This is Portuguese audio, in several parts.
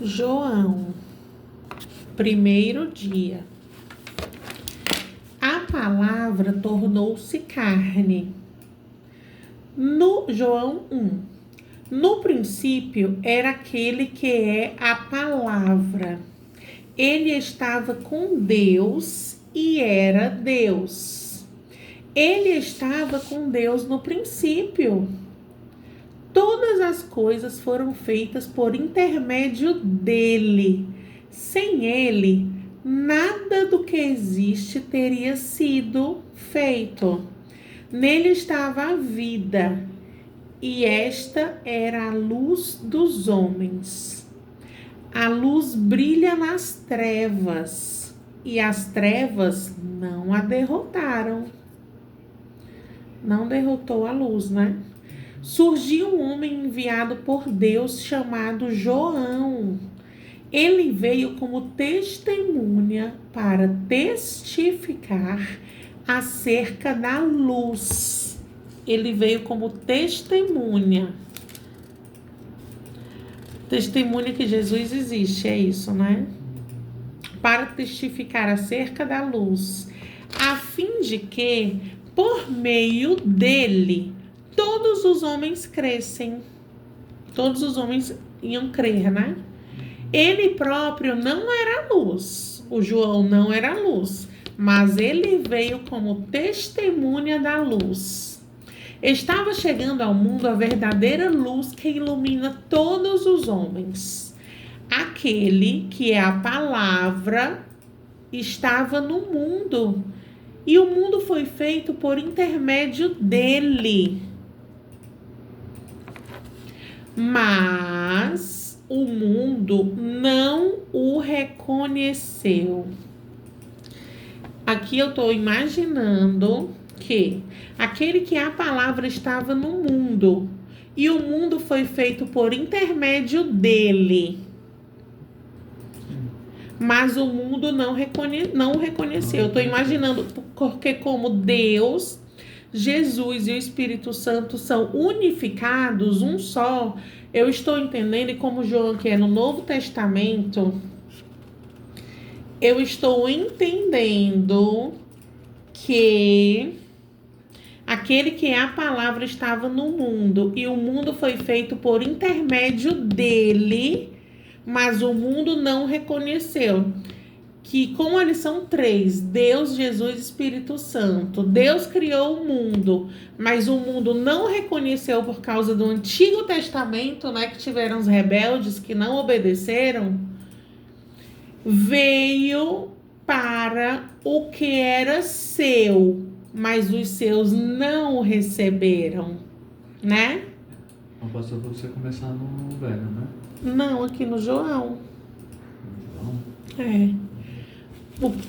João, primeiro dia. A palavra tornou-se carne. No João 1. No princípio era aquele que é a palavra. Ele estava com Deus e era Deus. Ele estava com Deus no princípio. Todas as coisas foram feitas por intermédio dele. Sem ele, nada do que existe teria sido feito. Nele estava a vida, e esta era a luz dos homens. A luz brilha nas trevas, e as trevas não a derrotaram. Não derrotou a luz, né? Surgiu um homem enviado por Deus chamado João. Ele veio como testemunha para testificar acerca da luz. Ele veio como testemunha. Testemunha que Jesus existe, é isso, né? Para testificar acerca da luz, a fim de que, por meio dele, todos os homens crescem. Todos os homens iam crer, né? Ele próprio não era luz. O João não era luz, mas ele veio como testemunha da luz. Estava chegando ao mundo a verdadeira luz que ilumina todos os homens. Aquele que é a palavra estava no mundo, e o mundo foi feito por intermédio dele. Mas o mundo não o reconheceu. Aqui eu estou imaginando que aquele que a palavra estava no mundo, e o mundo foi feito por intermédio dele. Mas o mundo não o reconheceu. Eu estou imaginando, porque como Deus, Jesus e o Espírito Santo são unificados, um só, eu estou entendendo, e como João, que é no Novo Testamento, eu estou entendendo que aquele que é a palavra estava no mundo, e o mundo foi feito por intermédio dele, mas o mundo não reconheceu. Que como eles são três, Deus, Jesus e Espírito Santo, Deus criou o mundo, mas o mundo não reconheceu por causa do Antigo Testamento, né, que tiveram os rebeldes que não obedeceram, veio para o que era seu, mas os seus não o receberam, né? Não passou para você começar no velho, né? Não, aqui no João. Então,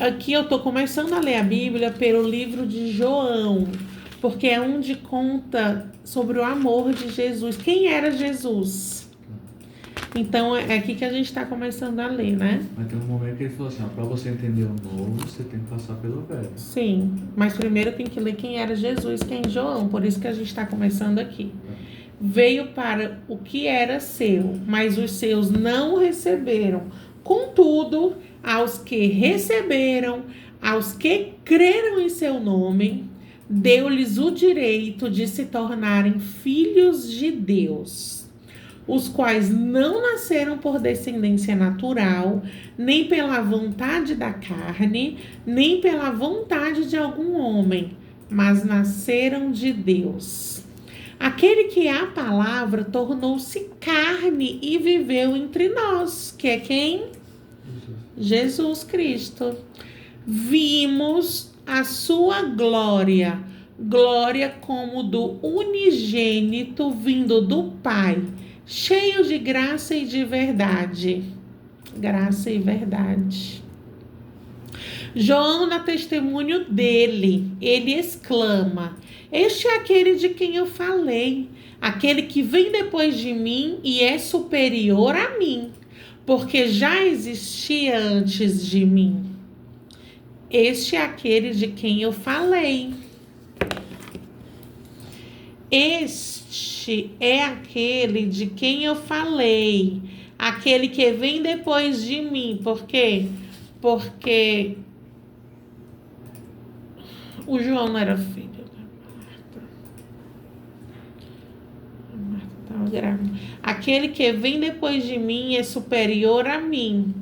Aqui eu estou começando a ler a Bíblia pelo livro de João, porque é onde conta sobre o amor de Jesus. Quem era Jesus? Então é aqui que a gente está começando a ler, né? mas tem um momento que ele falou assim, para você entender o novo, você tem que passar pelo velho. Sim, mas primeiro tem que ler quem era Jesus, quem é João, por isso que a gente está começando aqui. Veio para o que era seu, mas os seus não o receberam. Contudo, aos que receberam, aos que creram em seu nome, deu-lhes o direito de se tornarem filhos de Deus, os quais não nasceram por descendência natural, nem pela vontade da carne, nem pela vontade de algum homem, mas nasceram de Deus. Aquele que é a palavra tornou-se carne e viveu entre nós, que é quem? Jesus Cristo. Vimos a sua glória, glória como do unigênito vindo do Pai, cheio de graça e de verdade. Graça e verdade. João dá testemunho dele, ele exclama: este é aquele de quem eu falei, aquele que vem depois de mim e é superior a mim, porque já existia antes de mim. Este é aquele de quem eu falei. Este é aquele de quem eu falei, aquele que vem depois de mim. Por quê? Porque o João não era filho da Marta. A Marta estava grávida. Aquele que vem depois de mim é superior a mim,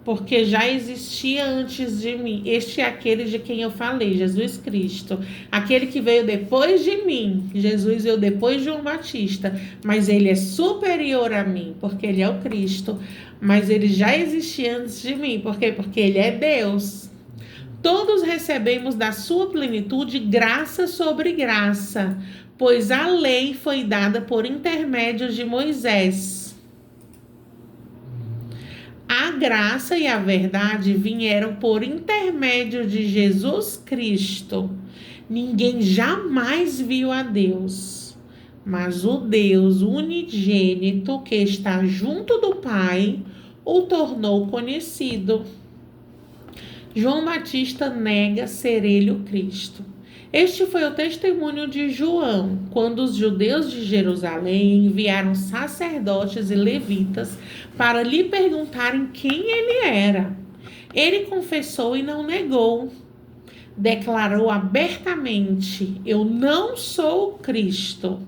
porque já existia antes de mim. Este é aquele de quem eu falei, Jesus Cristo. Aquele que veio depois de mim. Jesus veio depois de João Batista, mas ele é superior a mim, porque ele é o Cristo. Mas ele já existia antes de mim. Por quê? Porque ele é Deus. Todos recebemos da sua plenitude graça sobre graça, pois a lei foi dada por intermédio de Moisés. A graça e a verdade vieram por intermédio de Jesus Cristo. Ninguém jamais viu a Deus, mas o Deus unigênito que está junto do Pai o tornou conhecido. João Batista nega ser ele o Cristo. Este foi o testemunho de João, quando os judeus de Jerusalém enviaram sacerdotes e levitas para lhe perguntarem quem ele era. Ele confessou e não negou. Declarou abertamente: eu não sou o Cristo.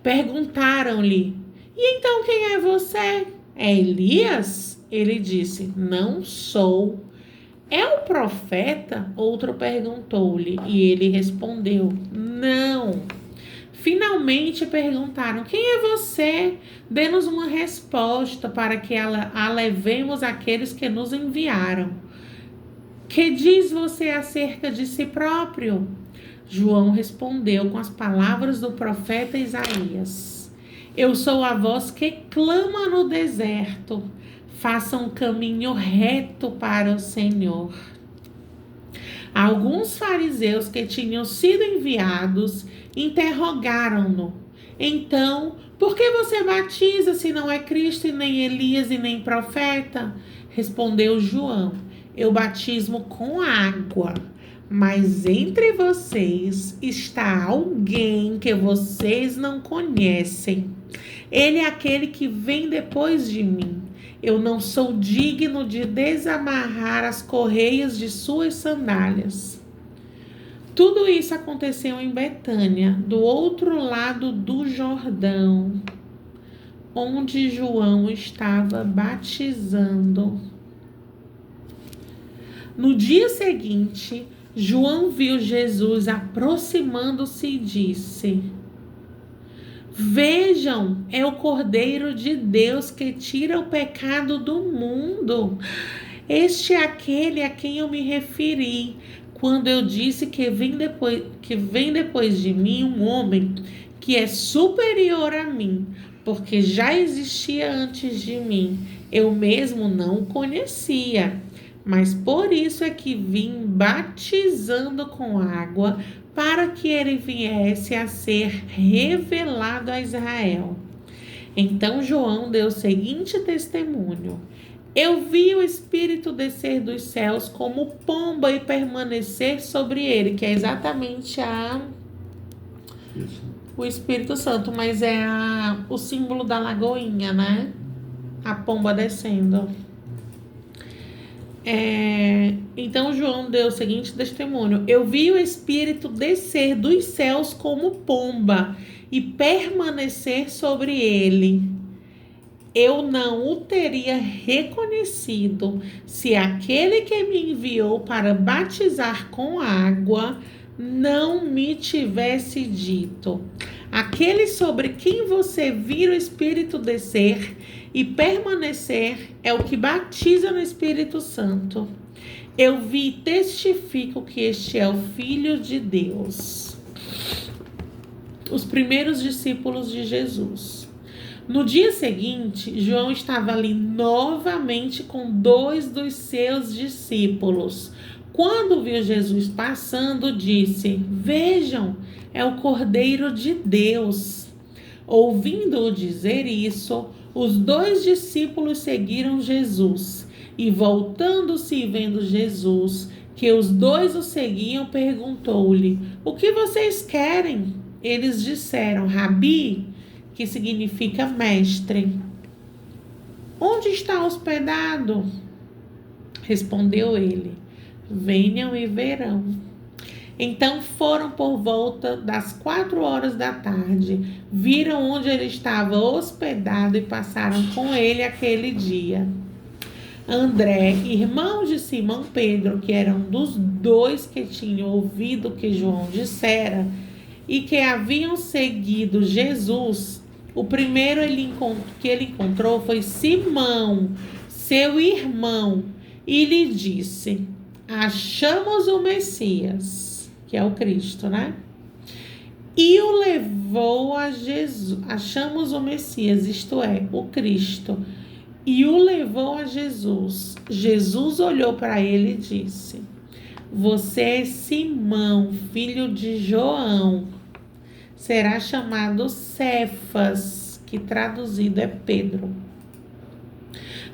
Perguntaram-lhe: e então quem é você? É Elias? Ele disse: não sou. É o profeta? Outro perguntou-lhe e ele respondeu: não. Finalmente perguntaram: quem é você? Dê-nos uma resposta para que a levemos àqueles que nos enviaram. Que diz você acerca de si próprio? João respondeu com as palavras do profeta Isaías: eu sou a voz que clama no deserto. Faça um caminho reto para o Senhor. Alguns fariseus que tinham sido enviados interrogaram-no. Então, por que você batiza se não é Cristo e nem Elias e nem profeta? Respondeu João: eu batismo com água, mas entre vocês está alguém que vocês não conhecem. Ele é aquele que vem depois de mim. Eu não sou digno de desamarrar as correias de suas sandálias. Tudo isso aconteceu em Betânia, do outro lado do Jordão, onde João estava batizando. No dia seguinte, João viu Jesus aproximando-se e disse: vejam, é o Cordeiro de Deus que tira o pecado do mundo. Este é aquele a quem eu me referi quando eu disse que vem depois de mim um homem que é superior a mim, porque já existia antes de mim. Eu mesmo não o conhecia, mas por isso é que vim batizando com água, para que ele viesse a ser revelado a Israel. Então João deu o seguinte testemunho: eu vi o Espírito descer dos céus como pomba e permanecer sobre ele, que é exatamente o Espírito Santo, mas é o símbolo da lagoinha, né? A pomba descendo. Então João deu o seguinte testemunho: eu vi o Espírito descer dos céus como pomba e permanecer sobre ele. Eu não o teria reconhecido se aquele que me enviou para batizar com água não me tivesse dito: aquele sobre quem você vira o Espírito descer e permanecer é o que batiza no Espírito Santo. Eu vi e testifico que este é o Filho de Deus. Os primeiros discípulos de Jesus. No dia seguinte, João estava ali novamente com 2 dos seus discípulos. Quando viu Jesus passando, disse: vejam, é o Cordeiro de Deus. Ouvindo-o dizer isso, os 2 discípulos seguiram Jesus. E voltando-se e vendo Jesus, que os 2 o seguiam, perguntou-lhe: o que vocês querem? Eles disseram: Rabi, que significa mestre. Onde está hospedado? Respondeu ele: venham e verão. Então foram por volta das 4 horas da tarde, viram onde ele estava hospedado e passaram com ele aquele dia. André, irmão de Simão Pedro, que era um dos dois que tinham ouvido o que João dissera e que haviam seguido Jesus, o primeiro que ele encontrou foi Simão, seu irmão, e lhe disse: achamos o Messias, que é o Cristo, né? E o levou a Jesus. Achamos o Messias, isto é, o Cristo. E o levou a Jesus. Jesus olhou para ele e disse: você é Simão, filho de João. Será chamado Cefas, que traduzido é Pedro.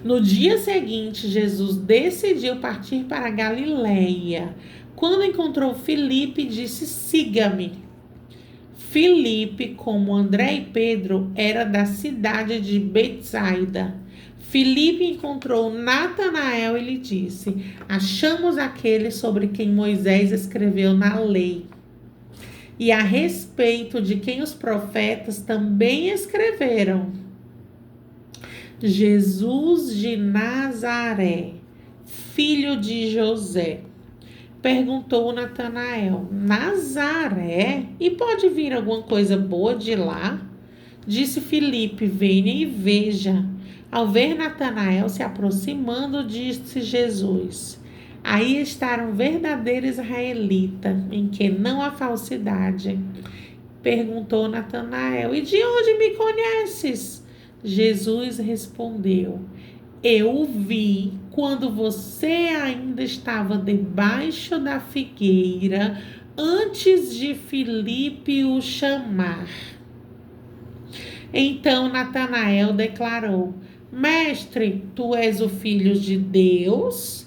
No dia seguinte, Jesus decidiu partir para a Galileia. Quando encontrou Filipe, disse: siga-me. Filipe, como André e Pedro, era da cidade de Betsaida. Filipe encontrou Natanael e lhe disse: achamos aquele sobre quem Moisés escreveu na lei, e a respeito de quem os profetas também escreveram, Jesus de Nazaré, filho de José. Perguntou Natanael: Nazaré? E pode vir alguma coisa boa de lá? Disse Filipe: venha e veja. Ao ver Natanael se aproximando, disse Jesus: aí está um verdadeiro israelita, em que não há falsidade. Perguntou Natanael: e de onde me conheces? Jesus respondeu: eu o vi quando você ainda estava debaixo da figueira, antes de Filipe o chamar. Então Natanael declarou: mestre, tu és o filho de Deus,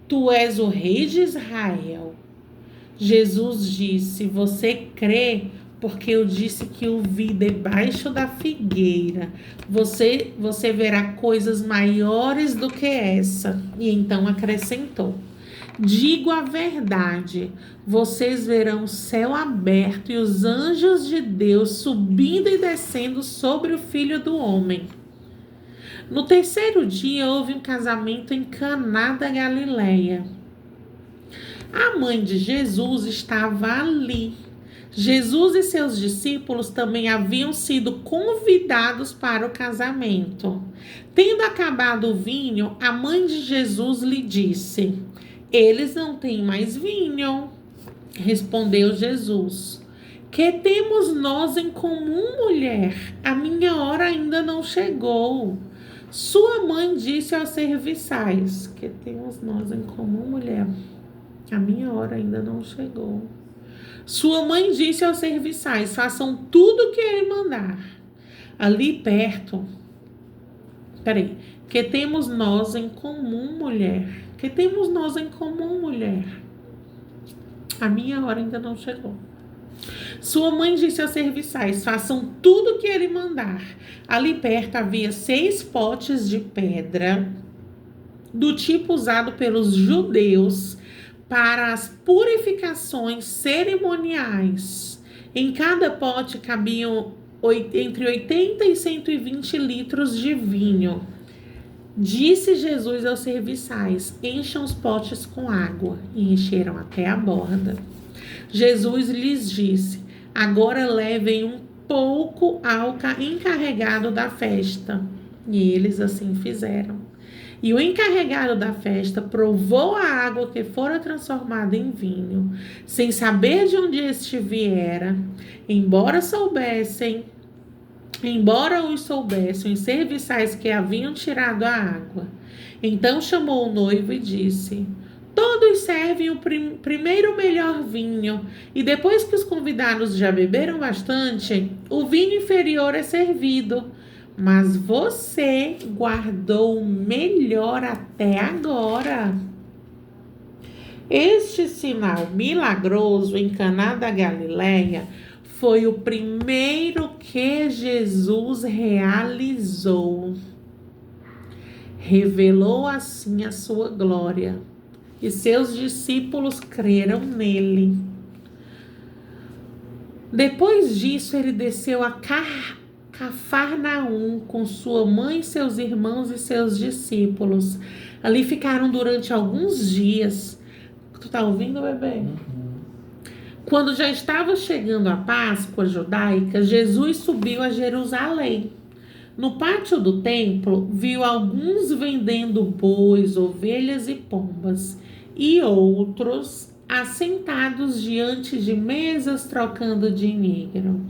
tu és o rei de Israel. Jesus disse: você crê porque eu disse que o vi debaixo da figueira. Você verá coisas maiores do que essa. E então acrescentou: digo a verdade, vocês verão o céu aberto e os anjos de Deus subindo e descendo sobre o Filho do Homem. No terceiro dia houve um casamento em Caná da Galileia. A mãe de Jesus estava ali. Jesus e seus discípulos também haviam sido convidados para o casamento. Tendo acabado o vinho, a mãe de Jesus lhe disse: eles não têm mais vinho. Respondeu Jesus: que temos nós em comum, mulher? A minha hora ainda não chegou. Sua mãe disse aos serviçais: que temos nós em comum, mulher? A minha hora ainda não chegou. Sua mãe disse aos serviçais: façam tudo o que ele mandar. Ali perto. Que temos nós em comum, mulher? Que temos nós em comum, mulher? A minha hora ainda não chegou. Sua mãe disse aos serviçais: façam tudo o que ele mandar. Ali perto havia 6 potes de pedra, do tipo usado pelos judeus para as purificações cerimoniais. Em cada pote cabiam entre 80 e 120 litros de vinho. Disse Jesus aos serviçais: encham os potes com água. E encheram até a borda. Jesus lhes disse: agora levem um pouco ao encarregado da festa. E eles assim fizeram. E o encarregado da festa provou a água que fora transformada em vinho, sem saber de onde este viera, embora os soubessem os serviçais que haviam tirado a água. Então chamou o noivo e disse: todos servem o primeiro melhor vinho, e depois que os convidados já beberam bastante, o vinho inferior é servido. Mas você guardou o melhor até agora. Este sinal milagroso em Caná da Galileia foi o primeiro que Jesus realizou. Revelou assim a sua glória, e seus discípulos creram nele. Depois disso, ele desceu a Cafarnaum com sua mãe, seus irmãos e seus discípulos. Ali ficaram durante alguns dias. Tu tá ouvindo, bebê? Quando já estava chegando a Páscoa judaica, Jesus subiu a Jerusalém. No pátio do templo, viu alguns vendendo bois, ovelhas e pombas, e outros assentados diante de mesas trocando dinheiro.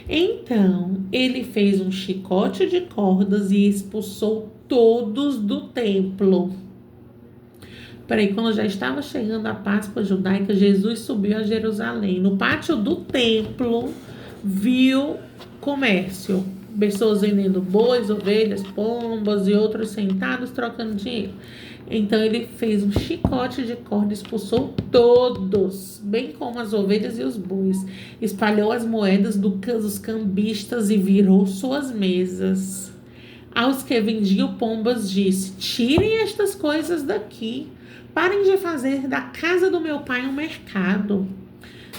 Então, ele fez um chicote de cordas e expulsou todos do templo. Quando já estava chegando a Páscoa judaica, Jesus subiu a Jerusalém. No pátio do templo, viu comércio. Pessoas vendendo bois, ovelhas, pombas e outros sentados trocando dinheiro. Então ele fez um chicote de corda e expulsou todos, bem como as ovelhas e os bois. Espalhou as moedas dos cambistas e virou suas mesas. Aos que vendiam pombas disse: tirem estas coisas daqui. Parem de fazer da casa do meu pai um mercado.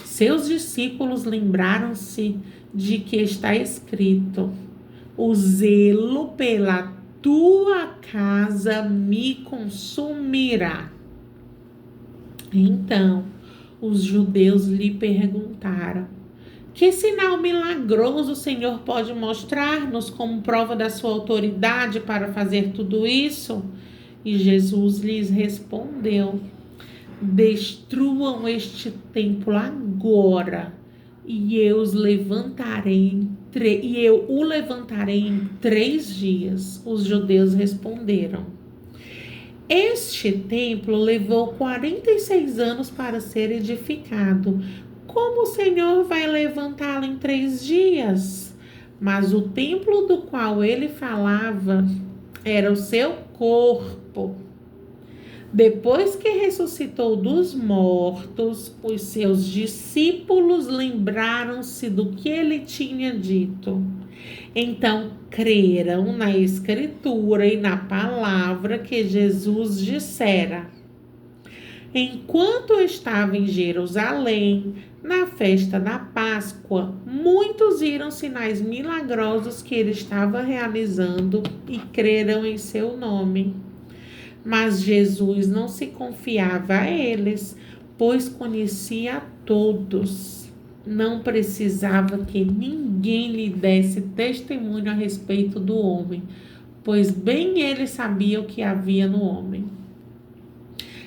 Seus discípulos lembraram-se de que está escrito: o zelo pela tua casa me consumirá. Então, os judeus lhe perguntaram: que sinal milagroso o Senhor pode mostrar-nos como prova da sua autoridade para fazer tudo isso? E Jesus lhes respondeu: destruam este templo agora, e eu o levantarei em 3 dias. Os judeus responderam: este templo levou 46 anos para ser edificado. Como o Senhor vai levantá-lo em 3 dias? Mas o templo do qual ele falava era o seu corpo. Depois que ressuscitou dos mortos, os seus discípulos lembraram-se do que ele tinha dito. Então creram na Escritura e na palavra que Jesus dissera. Enquanto estava em Jerusalém, na festa da Páscoa, muitos viram sinais milagrosos que ele estava realizando e creram em seu nome. Mas Jesus não se confiava a eles, pois conhecia a todos. Não precisava que ninguém lhe desse testemunho a respeito do homem, pois bem ele sabia o que havia no homem.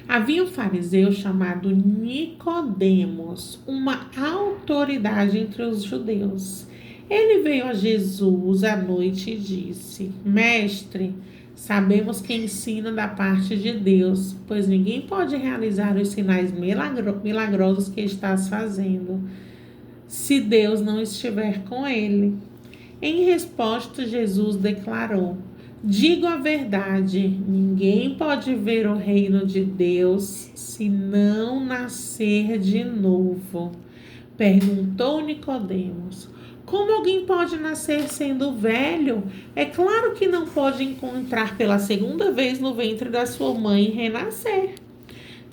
Havia um fariseu chamado Nicodemos, uma autoridade entre os judeus. Ele veio a Jesus à noite e disse: Mestre, sabemos que ensina da parte de Deus, pois ninguém pode realizar os sinais milagrosos que estás fazendo, se Deus não estiver com ele. Em resposta, Jesus declarou: digo a verdade, ninguém pode ver o reino de Deus se não nascer de novo. Perguntou Nicodemos: como alguém pode nascer sendo velho? É claro que não pode encontrar pela segunda vez no ventre da sua mãe e renascer.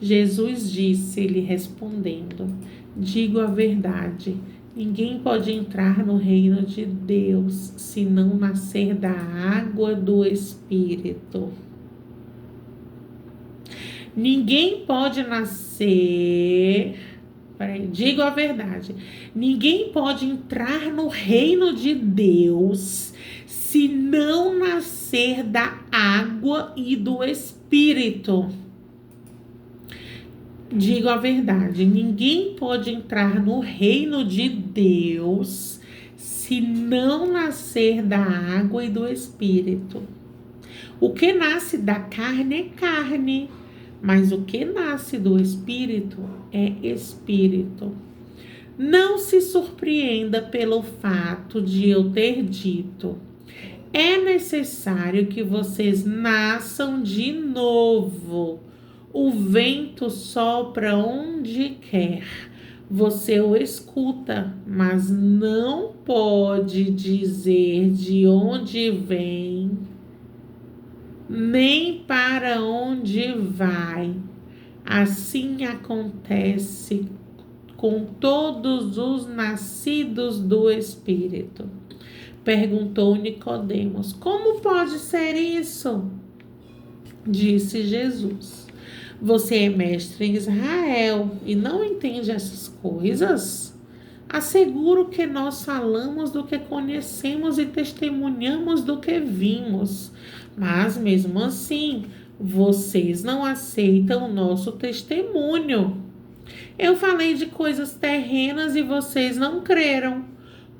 Jesus disse-lhe respondendo: digo a verdade, ninguém pode entrar no reino de Deus se não nascer da água do Espírito. Ninguém pode nascer... digo a verdade, ninguém pode entrar no reino de Deus se não nascer da água e do Espírito. Digo a verdade, ninguém pode entrar no reino de Deus se não nascer da água e do Espírito. O que nasce da carne é carne, mas o que nasce do Espírito é Espírito. Não se surpreenda pelo fato de eu ter dito: é necessário que vocês nasçam de novo. O vento sopra onde quer, você o escuta, mas não pode dizer de onde vem nem para onde vai. Assim acontece com todos os nascidos do Espírito. Perguntou Nicodemos: como pode ser isso? Disse Jesus: você é mestre em Israel e não entende essas coisas? Asseguro que nós falamos do que conhecemos e testemunhamos do que vimos, mas mesmo assim, vocês não aceitam o nosso testemunho. Eu falei de coisas terrenas e vocês não creram.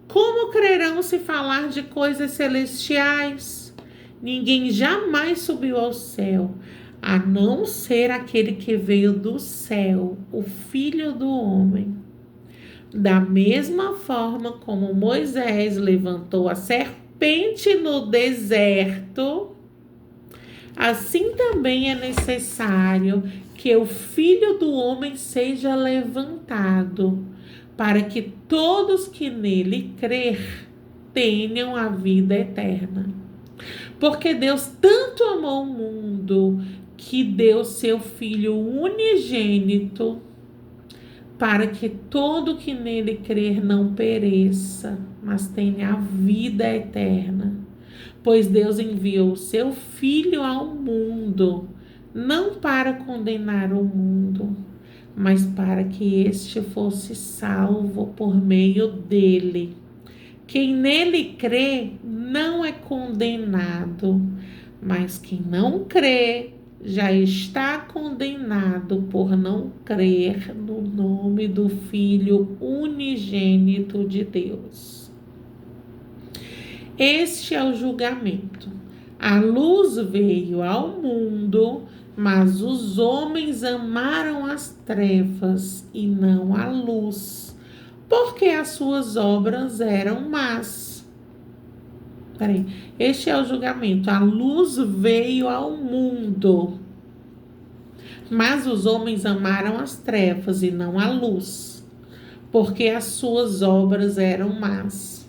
Como crerão se falar de coisas celestiais? Ninguém jamais subiu ao céu, a não ser aquele que veio do céu, o Filho do Homem. Da mesma forma como Moisés levantou a serpente no deserto, assim também é necessário que o Filho do Homem seja levantado, para que todos que nele crer tenham a vida eterna. Porque Deus tanto amou o mundo que deu seu Filho unigênito, para que todo que nele crer não pereça, mas tenha a vida eterna. Pois Deus enviou o seu Filho ao mundo, não para condenar o mundo, mas para que este fosse salvo por meio dele. Quem nele crê não é condenado, mas quem não crê já está condenado por não crer no nome do Filho unigênito de Deus. Este é o julgamento. A luz veio ao mundo, mas os homens amaram as trevas e não a luz, porque as suas obras eram más. Este é o julgamento. A luz veio ao mundo, mas os homens amaram as trevas e não a luz, porque as suas obras eram más.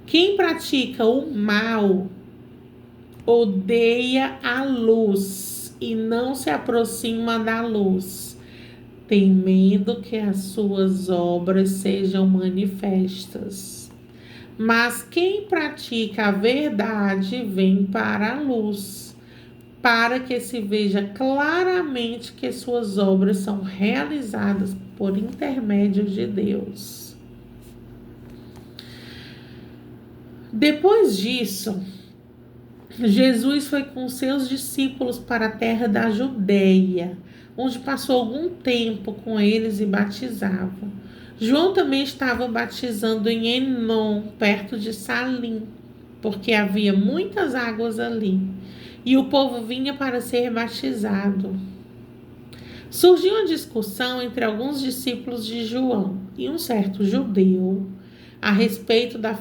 Quem pratica o mal odeia a luz e não se aproxima da luz, temendo que as suas obras sejam manifestas. Mas quem pratica a verdade vem para a luz, para que se veja claramente que suas obras são realizadas por intermédio de Deus. Depois disso, Jesus foi com seus discípulos para a terra da Judeia, onde passou algum tempo com eles e batizava. João também estava batizando em Enom, perto de Salim, porque havia muitas águas ali, e o povo vinha para ser batizado. Surgiu uma discussão entre alguns discípulos de João e um certo judeu a respeito da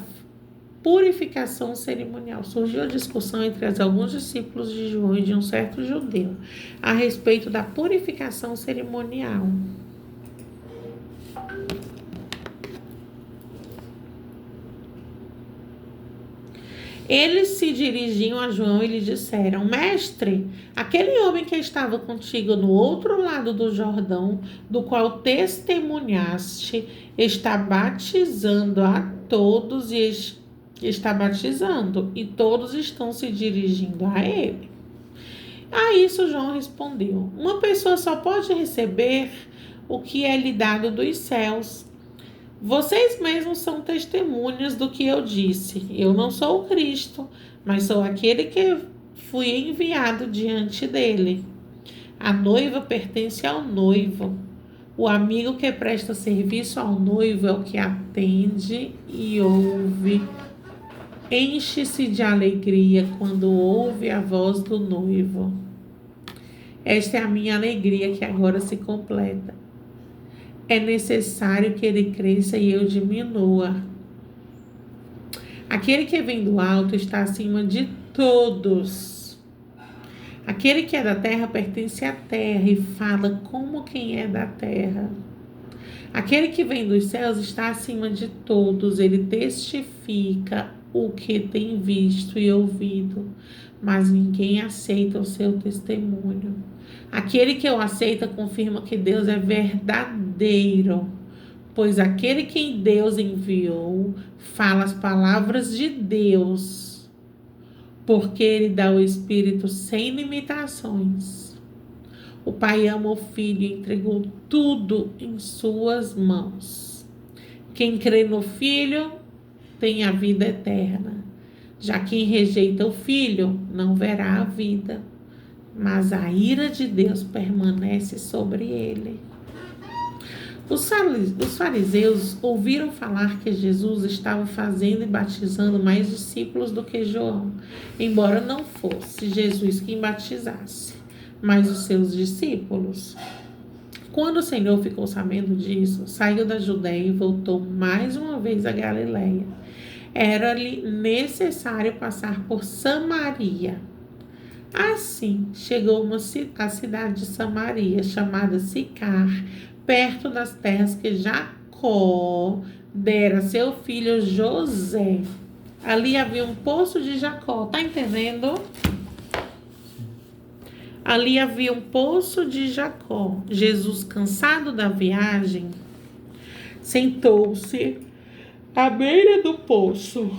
purificação cerimonial. Surgiu a discussão entre alguns discípulos de João e de um certo judeu a respeito da purificação cerimonial. Eles se dirigiam a João e lhe disseram: Mestre, aquele homem que estava contigo no outro lado do Jordão, do qual testemunhaste, está batizando a todos e todos estão se dirigindo a ele. A isso João respondeu: uma pessoa só pode receber o que é lhe dado dos céus. Vocês mesmos são testemunhas do que eu disse. Eu não sou o Cristo, mas sou aquele que fui enviado diante dele. A noiva pertence ao noivo. O amigo que presta serviço ao noivo é o que atende e ouve. Enche-se de alegria quando ouve a voz do noivo. Esta é a minha alegria que agora se completa. É necessário que ele cresça e eu diminua. Aquele que vem do alto está acima de todos. Aquele que é da terra pertence à terra e fala como quem é da terra. Aquele que vem dos céus está acima de todos. Ele testifica o que tem visto e ouvido, mas ninguém aceita o seu testemunho. Aquele que o aceita confirma que Deus é verdadeiro, pois aquele quem Deus enviou fala as palavras de Deus, porque ele dá o Espírito sem limitações. O Pai ama o Filho e entregou tudo em suas mãos. Quem crê no Filho tem a vida eterna. Já quem rejeita o Filho não verá a vida, mas a ira de Deus permanece sobre ele. Os fariseus ouviram falar que Jesus estava fazendo e batizando mais discípulos do que João, embora não fosse Jesus quem batizasse, mas os seus discípulos. Quando o Senhor ficou sabendo disso, saiu da Judeia e voltou mais uma vez a Galiléia. Era-lhe necessário passar por Samaria. Assim, chegou à cidade de Samaria, chamada Sicar, perto das terras que Jacó dera a seu filho José. Ali havia um poço de Jacó. Tá entendendo? Ali havia um poço de Jacó. Jesus, cansado da viagem, sentou-se à beira do poço.